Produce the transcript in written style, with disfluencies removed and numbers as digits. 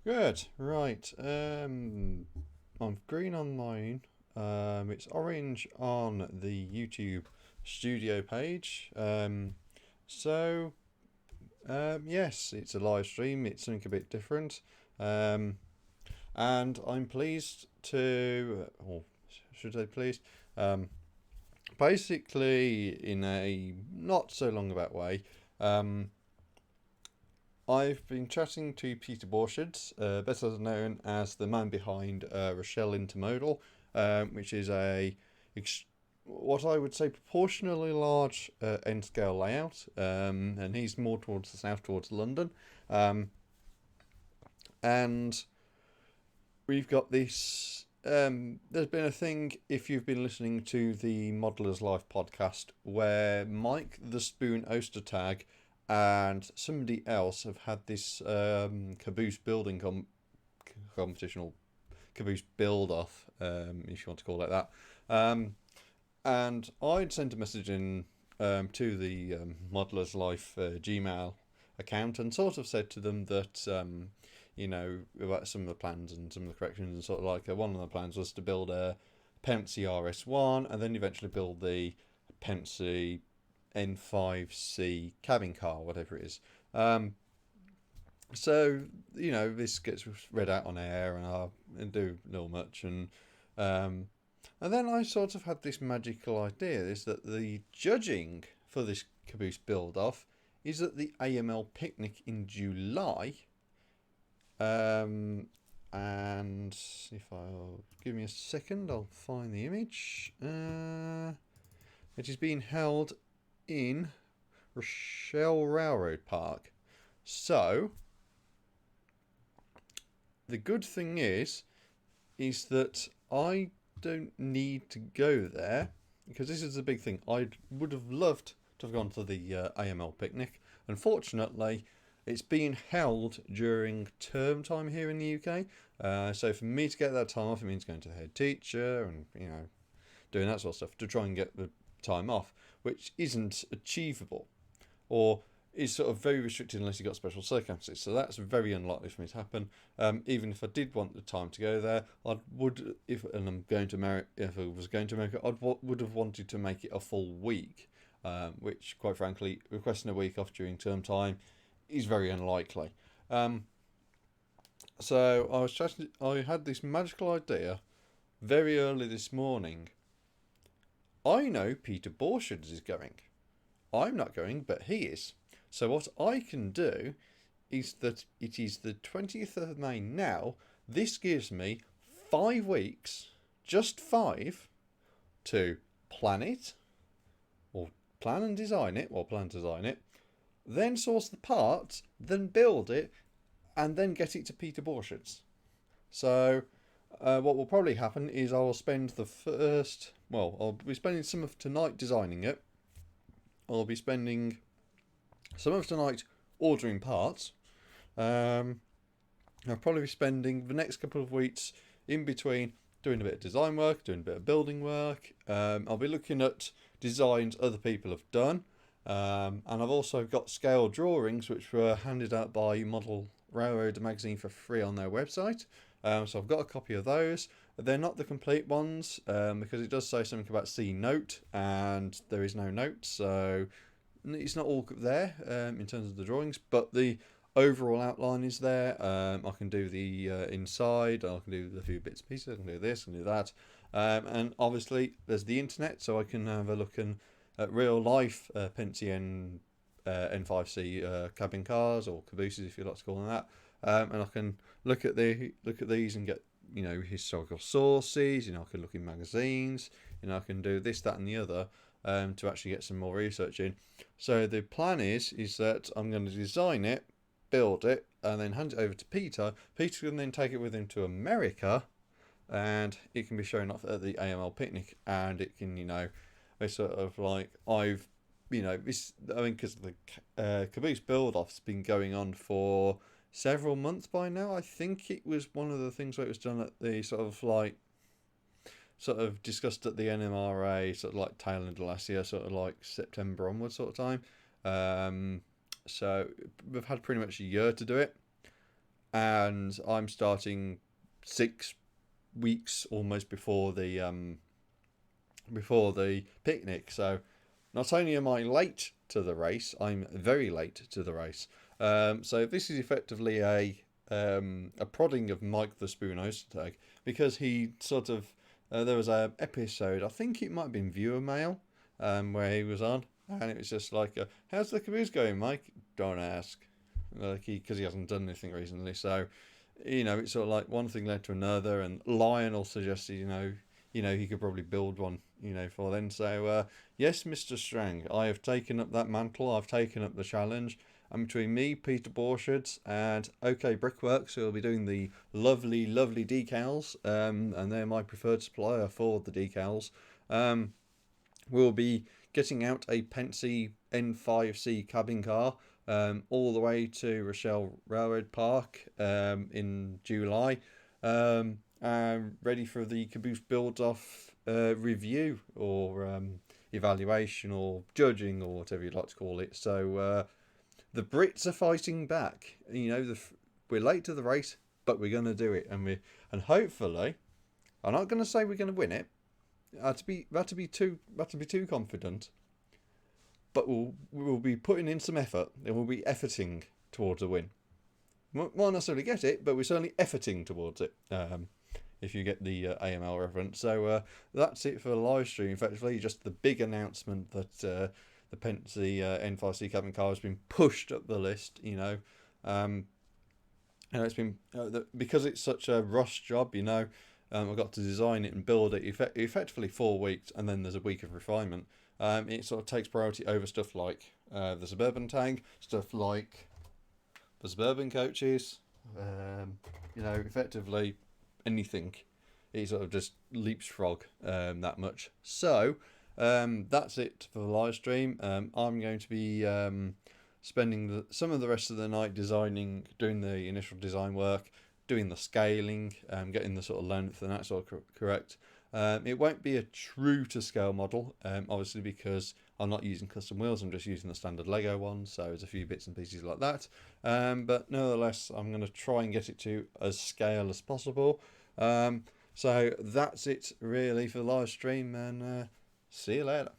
Good. Right. I'm green on mine. It's orange on the YouTube studio page. Yes, it's a live stream. It's something a bit different. Um, and I'm pleased to, or should I say pleased? Um, Basically, in a not so long about way, um, I've been chatting to Peter Borchard, better known as the man behind Rochelle Intermodal, which is what I would say proportionally large end scale layout, and he's more towards the south, towards London. Um, and we've got this. There's been a thing, if you've been listening to the Modeller's Life podcast, where Mike the Spoon Ostertag and somebody else have had this caboose building competition, or caboose build off, if you want to call it that. Um, and I'd sent a message in to the Modeller's Life Gmail account and sort of said to them that about some of the plans and some of the corrections, and sort of like one of the plans was to build a Pennsy RS1 and then eventually build the Pennsy N5c cabin car, whatever it is. Um, so this gets read out on air, and I do know much, um, and then I sort of had this magical idea: is that the judging for this caboose build off is at the AML picnic in July. Um, and if I'll give me a second, I'll find the image. It is being held in Rochelle Railroad Park. So the good thing is that I don't need to go there, because this is the big thing. I would have loved to have gone to the AML picnic. Unfortunately, it's being held during term time here in the UK. So for me to get that time off, it means going to the head teacher and doing that sort of stuff to try and get the time off, which isn't achievable, or is sort of very restricted unless you've got special circumstances. So that's very unlikely for me to happen. Even if I did want the time to go there, I would, if I'm going to America, if I was going to America, I would have wanted to make it a full week, which, quite frankly, requesting a week off during term time is very unlikely. Um, so I had this magical idea very early this morning. I know Peter Borchard is going. I'm not going, but he is. So what I can do is that it is the 20th of May now. This gives me 5 weeks, just five, to plan it, or plan and design it, then source the parts, then build it, and then get it to Peter Borchard's. So what will probably happen is I will spend I'll be spending some of tonight designing it. I'll be spending some of tonight ordering parts. I'll probably be spending the next couple of weeks in between doing a bit of design work, doing a bit of building work. I'll be looking at designs other people have done. And I've also got scale drawings which were handed out by Model Railroad magazine for free on their website. So I've got a copy of those. They're not the complete ones, because it does say something about C note, and there is no note, so it's not all there in terms of the drawings, but the overall outline is there. I can do the inside, I can do a few bits and pieces, I can do this, I can do that. And obviously there's the internet, so I can have a look at real life Pennsy N5c cabin cars, or cabooses if you like to call them that. And I can look at these and get historical sources. I can look in magazines. I can do this, that, and the other, to actually get some more research in. So the plan is that I'm going to design it, build it, and then hand it over to Peter. Peter can then take it with him to America, and it can be shown off at the AML picnic, and it can it's sort of like because the caboose build off's been going on for several months by now. I think it was one of the things where it was done at the sort of discussed at the NMRA sort of like tail end of last year, sort of like September onwards sort of time. So we've had pretty much a year to do it. and I'm starting 6 weeks almost before the picnic. So not only am I late to the race, I'm very late to the race. So this is effectively a prodding of Mike the Spoon Ostertag, because he sort of there was a episode, I think it might have been viewer mail, where he was on, and it was just like, "How's the caboose going, Mike? Don't ask," like because he hasn't done anything recently. So it's sort of like one thing led to another, and Lionel suggested, he could probably build one, for then. So, yes, Mr. Strang, I have taken up that mantle. I've taken up the challenge. And between me, Peter Borshards, and OK Brickworks, who will be doing the lovely, lovely decals, and they're my preferred supplier for the decals, we'll be getting out a Pennsy N5c cabin car all the way to Rochelle Railroad Park in July, ready for the caboose build off review, or evaluation, or judging, or whatever you'd like to call it. So the Brits are fighting back. We're late to the race, but we're going to do it, and hopefully, I'm not going to say we're going to win it. That'd be too confident. But we'll be putting in some effort, and we'll be efforting towards a win. Won't necessarily get it, but we're certainly efforting towards it. If you get the AML reference. So that's it for the live stream. Effectively, just the big announcement that the Pennsy N5c cabin car has been pushed up the list. It's been because it's such a rush job. I've got to design it and build it effectively 4 weeks, and then there's a week of refinement. It sort of takes priority over stuff like the Suburban Tank, stuff like the Suburban coaches, effectively anything. It sort of just leapfrog that much. So that's it for the live stream. I'm going to be spending some of the rest of the night doing the initial design work, doing the scaling, getting the sort of length and that sort of correct. It won't be a true to scale model, obviously, because I'm not using custom wheels. I'm just using the standard Lego ones, so there's a few bits and pieces like that. But nevertheless, I'm going to try and get it to as scale as possible. So that's it really for the live stream, and see you later.